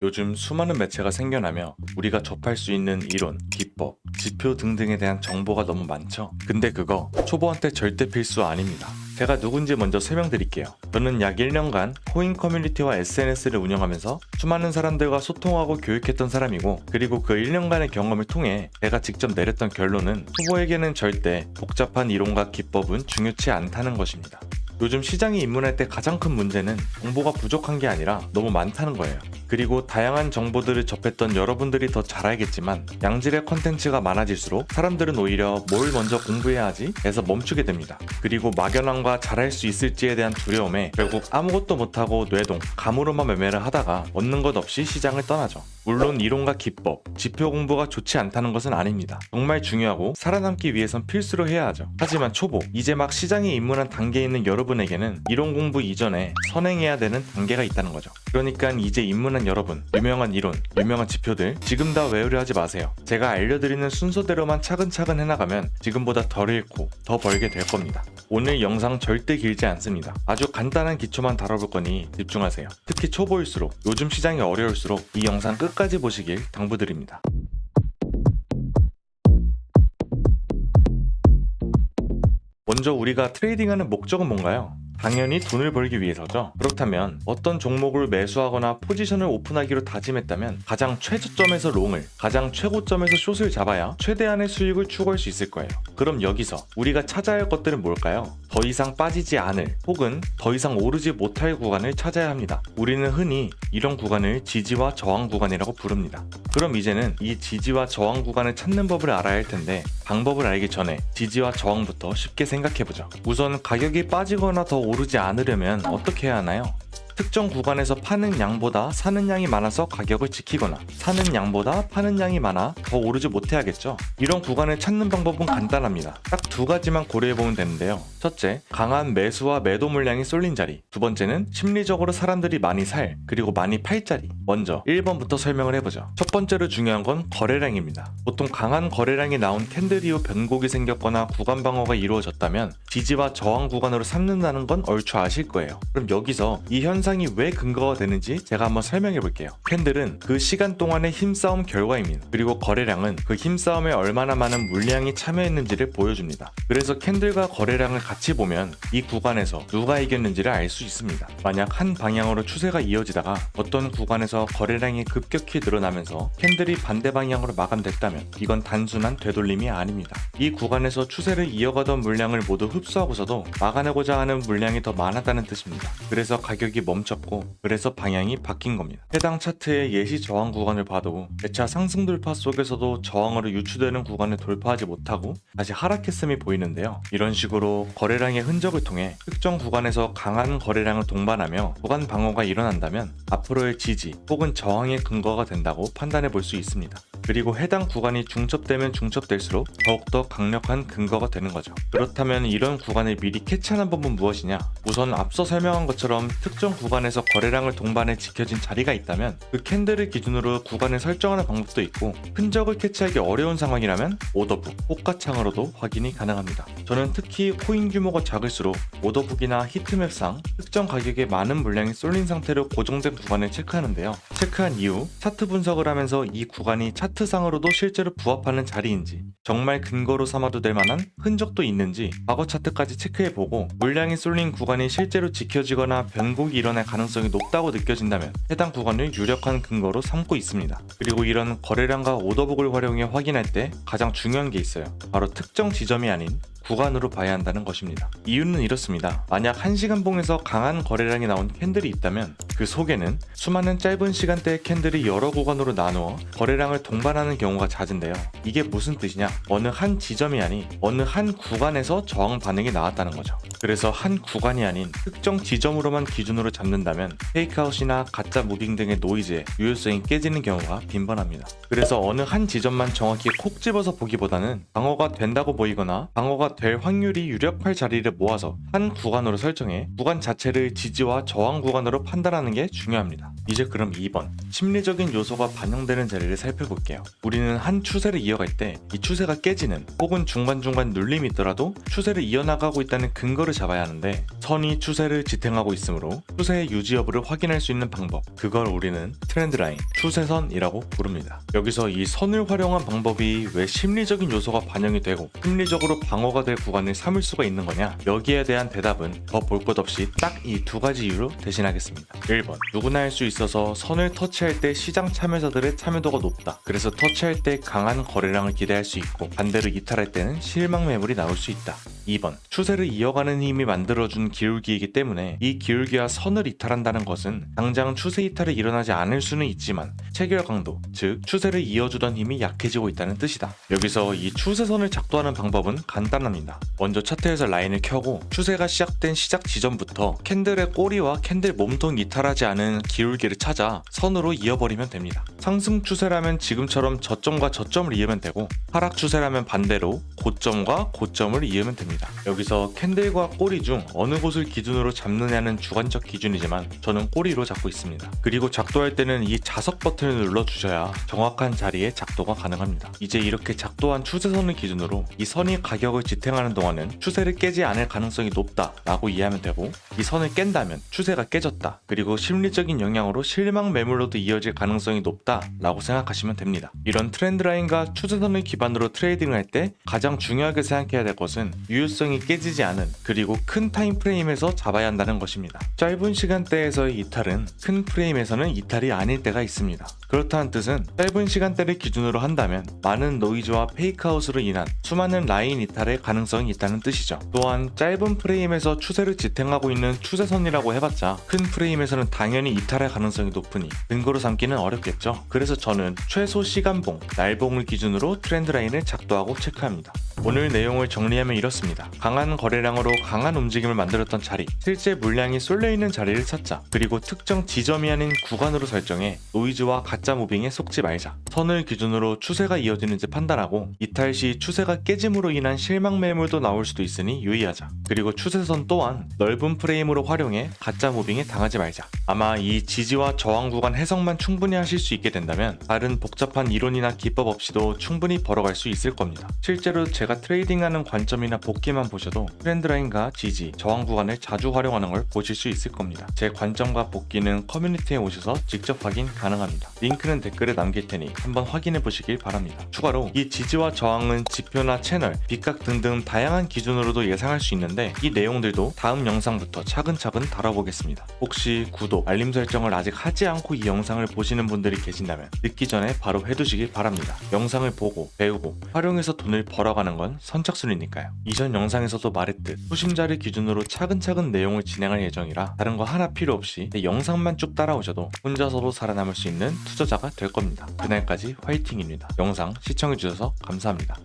요즘 수많은 매체가 생겨나며 우리가 접할 수 있는 이론, 기법, 지표 등등에 대한 정보가 너무 많죠. 근데 그거 초보한테 절대 필수 아닙니다. 제가 누군지 먼저 설명드릴게요. 저는 약 1년간 코인 커뮤니티와 SNS를 운영하면서 수많은 사람들과 소통하고 교육했던 사람이고, 그리고 그 1년간의 경험을 통해 제가 직접 내렸던 결론은 초보에게는 절대 복잡한 이론과 기법은 중요치 않다는 것입니다. 요즘 시장에 입문할 때 가장 큰 문제는 정보가 부족한 게 아니라 너무 많다는 거예요. 그리고 다양한 정보들을 접했던 여러분들이 더 잘 알겠지만, 양질의 컨텐츠가 많아질수록 사람들은 오히려 뭘 먼저 공부해야 하지? 해서 멈추게 됩니다. 그리고 막연함과 잘할 수 있을지에 대한 두려움에 결국 아무것도 못하고 뇌동, 감으로만 매매를 하다가 얻는 것 없이 시장을 떠나죠. 물론 이론과 기법, 지표 공부가 좋지 않다는 것은 아닙니다. 정말 중요하고 살아남기 위해선 필수로 해야 하죠. 하지만 초보, 이제 막 시장에 입문한 단계에 있는 여러분에게는 이론 공부 이전에 선행해야 되는 단계가 있다는 거죠. 그러니까 이제 입문한 여러분, 유명한 이론, 유명한 지표들 지금 다 외우려 하지 마세요. 제가 알려드리는 순서대로만 차근차근 해나가면 지금보다 덜 잃고 더 벌게 될 겁니다. 오늘 영상 절대 길지 않습니다. 아주 간단한 기초만 다뤄볼 거니 집중하세요. 특히 초보일수록, 요즘 시장이 어려울수록 이 영상 끝까지 보시길 당부드립니다. 먼저 우리가 트레이딩하는 목적은 뭔가요? 당연히 돈을 벌기 위해서죠. 그렇다면 어떤 종목을 매수하거나 포지션을 오픈하기로 다짐했다면 가장 최저점에서 롱을, 가장 최고점에서 숏을 잡아야 최대한의 수익을 추구할 수 있을 거예요. 그럼 여기서 우리가 찾아야 할 것들은 뭘까요? 더 이상 빠지지 않을, 혹은 더 이상 오르지 못할 구간을 찾아야 합니다. 우리는 흔히 이런 구간을 지지와 저항 구간이라고 부릅니다. 그럼 이제는 이 지지와 저항 구간을 찾는 법을 알아야 할 텐데, 방법을 알기 전에 지지와 저항부터 쉽게 생각해보죠. 우선 가격이 빠지거나 더 오르지 않으려면 어떻게 해야 하나요? 특정 구간에서 파는 양보다 사는 양이 많아서 가격을 지키거나, 사는 양보다 파는 양이 많아 더 오르지 못해야겠죠. 이런 구간을 찾는 방법은 간단합니다. 딱 두 가지만 고려해보면 되는데요. 첫째, 강한 매수와 매도 물량이 쏠린 자리. 두 번째는 심리적으로 사람들이 많이 살, 그리고 많이 팔 자리. 먼저 1번부터 설명을 해보죠. 첫 번째로 중요한 건 거래량입니다. 보통 강한 거래량이 나온 캔들 이후 변곡이 생겼거나 구간 방어가 이루어졌다면 지지와 저항 구간으로 삼는다는 건 얼추 아실 거예요. 그럼 여기서 이 현상이 왜 근거가 되는지 제가 한번 설명해 볼게요. 캔들은 그 시간 동안의 힘싸움 결과입니다. 그리고 거래량은 그 힘싸움에 얼마나 많은 물량이 참여했는지를 보여줍니다. 그래서 캔들과 거래량을 같이 보면 이 구간에서 누가 이겼는지를 알 수 있습니다. 만약 한 방향으로 추세가 이어지다가 어떤 구간에서 거래량이 급격히 늘어나면서 캔들이 반대 방향으로 마감됐다면 이건 단순한 되돌림이 아닙니다. 이 구간에서 추세를 이어가던 물량을 모두 흡수하고서도 막아내고자 하는 물량이 더 많았다는 뜻입니다. 그래서 가격이 멈췄고, 그래서 방향이 바뀐 겁니다. 해당 차트의 예시 저항 구간을 봐도 매차 상승 돌파 속에서도 저항으로 유추되는 구간을 돌파하지 못하고 다시 하락했음이 보이는데요. 이런 식으로 거래량의 흔적을 통해 특정 구간에서 강한 거래량을 동반하며 구간 방어가 일어난다면 앞으로의 지지 혹은 저항의 근거가 된다고 판단해 볼 수 있습니다. 그리고 해당 구간이 중첩되면 중첩될수록 더욱더 강력한 근거가 되는 거죠. 그렇다면 이런 구간을 미리 캐치하는 법은 무엇이냐? 우선 앞서 설명한 것처럼 특정 구간에서 거래량을 동반해 지켜진 자리가 있다면 그 캔들을 기준으로 구간을 설정하는 방법도 있고, 흔적을 캐치하기 어려운 상황이라면 오더북, 호가창으로도 확인이 가능합니다. 저는 특히 코인 규모가 작을수록 오더북이나 히트맵상 특정 가격에 많은 물량이 쏠린 상태로 고정된 구간을 체크하는데요. 체크한 이후 차트 분석을 하면서 이 구간이 차트상으로도 실제로 부합하는 자리인지, 정말 근거로 삼아도 될 만한 흔적도 있는지 과거 차트까지 체크해보고, 물량이 쏠린 구간이 실제로 지켜지거나 변곡이 일어날 가능성이 높다고 느껴진다면 해당 구간을 유력한 근거로 삼고 있습니다. 그리고 이런 거래량과 오더북을 활용해 확인할 때 가장 중요한 게 있어요. 바로 특정 지점이 아닌 구간으로 봐야 한다는 것입니다. 이유는 이렇습니다. 만약 1시간 봉에서 강한 거래량이 나온 캔들이 있다면 그 속에는 수많은 짧은 시간대의 캔들이 여러 구간으로 나누어 거래량을 동반하는 경우가 잦은데요. 이게 무슨 뜻이냐? 어느 한 지점이 아닌 어느 한 구간에서 저항 반응이 나왔다는 거죠. 그래서 한 구간이 아닌 특정 지점으로만 기준으로 잡는다면 페이크아웃이나 가짜 무빙 등의 노이즈에 유효성이 깨지는 경우가 빈번합니다. 그래서 어느 한 지점만 정확히 콕 집어서 보기보다는 방어가 된다고 보이거나 방어가 될 확률이 유력할 자리를 모아서 한 구간으로 설정해 구간 자체를 지지와 저항 구간으로 판단하는 게 중요합니다. 이제 그럼 2번, 심리적인 요소가 반영되는 자리를 살펴볼게요. 우리는 한 추세를 이어갈 때 이 추세가 깨지는 혹은 중간중간 눌림이 있더라도 추세를 이어나가고 있다는 근거를 목표를 잡아야 하는데 선이 추세를 지탱하고 있으므로 추세의 유지 여부를 확인할 수 있는 방법, 그걸 우리는 트렌드 라인, 추세선이라고 부릅니다. 여기서 이 선을 활용한 방법이 왜 심리적인 요소가 반영이 되고 심리적으로 방어가 될 구간을 삼을 수가 있는 거냐, 여기에 대한 대답은 더 볼 것 없이 딱 이 두 가지 이유로 대신하겠습니다. 1번, 누구나 할 수 있어서 선을 터치할 때 시장 참여자들의 참여도가 높다. 그래서 터치할 때 강한 거래량을 기대할 수 있고 반대로 이탈할 때는 실망 매물이 나올 수 있다. 2번, 추세를 이어가는 힘이 만들어준 기울기이기 때문에 이 기울기와 선을 이탈한다는 것은 당장 추세 이탈이 일어나지 않을 수는 있지만 체결 강도, 즉 추세를 이어주던 힘이 약해지고 있다는 뜻이다. 여기서 이 추세선을 작도하는 방법은 간단합니다. 먼저 차트에서 라인을 켜고 추세가 시작된 시작 지점부터 캔들의 꼬리와 캔들 몸통 이탈하지 않은 기울기를 찾아 선으로 이어버리면 됩니다. 상승 추세라면 지금처럼 저점과 저점을 이으면 되고, 하락 추세라면 반대로 고점과 고점을 이으면 됩니다. 여기서 캔들과 꼬리 중 어느 곳을 기준으로 잡느냐는 주관적 기준이지만 저는 꼬리로 잡고 있습니다. 그리고 작도할 때는 이 자석 버튼을 눌러주셔야 정확한 자리에 작도가 가능합니다. 이제 이렇게 작도한 추세선을 기준으로 이 선이 가격을 지탱하는 동안은 추세를 깨지 않을 가능성이 높다 라고 이해하면 되고, 이 선을 깬다면 추세가 깨졌다, 그리고 심리적인 영향으로 실망 매물로도 이어질 가능성이 높다 라고 생각하시면 됩니다. 이런 트렌드 라인과 추세선을 기반으로 트레이딩을 할 때 가장 중요하게 생각해야 될 것은 유효성이 깨지지 않은, 그리고 큰 타임 프레임에서 잡아야 한다는 것입니다. 짧은 시간대에서의 이탈은 큰 프레임에서는 이탈이 아닐 때가 있습니다. 그렇다는 뜻은 짧은 시간대를 기준으로 한다면 많은 노이즈와 페이크아웃으로 인한 수많은 라인 이탈의 가능성이 있다는 뜻이죠. 또한 짧은 프레임에서 추세를 지탱하고 있는 추세선이라고 해봤자 큰 프레임에서는 당연히 이탈할 가능성이 높으니 근거로 삼기는 어렵겠죠. 그래서 저는 최소 시간봉, 날봉을 기준으로 트렌드 라인을 작도하고 체크합니다. 오늘 내용을 정리하면 이렇습니다. 강한 거래량으로 강한 움직임을 만들었던 자리, 실제 물량이 쏠려있는 자리를 찾자. 그리고 특정 지점이 아닌 구간으로 설정해 노이즈와 가짜 무빙에 속지 말자. 선을 기준으로 추세가 이어지는지 판단하고 이탈 시 추세가 깨짐으로 인한 실망 매물도 나올 수도 있으니 유의하자. 그리고 추세선 또한 넓은 프레임으로 활용해 가짜 무빙에 당하지 말자. 아마 이 지지와 저항 구간 해석만 충분히 하실 수 있게 된다면 다른 복잡한 이론이나 기법 없이도 충분히 벌어갈 수 있을 겁니다. 실제로 제가 트레이딩하는 관점이나 복귀만 보셔도 트렌드 라인과 지지, 저항 구간을 자주 활용하는 걸 보실 수 있을 겁니다. 제 관점과 복귀는 커뮤니티에 오셔서 직접 확인 가능합니다. 링크는 댓글에 남길 테니 한번 확인해 보시길 바랍니다. 추가로 이 지지와 저항은 지표나 채널, 비각 등등 다양한 기준으로도 예상할 수 있는데 이 내용들도 다음 영상부터 차근차근 다뤄보겠습니다. 혹시 구독, 알림 설정을 아직 하지 않고 이 영상을 보시는 분들이 계신다면 늦기 전에 바로 해두시길 바랍니다. 영상을 보고 배우고 활용해서 돈을 벌어가는 건 선착순이니까요. 이전 영상에서도 말했듯 초심자를 기준으로 차근차근 내용을 진행할 예정이라 다른 거 하나 필요 없이 내 영상만 쭉 따라오셔도 혼자서도 살아남을 수 있는 투자자가 될 겁니다. 그날까지 화이팅입니다. 영상 시청해주셔서 감사합니다.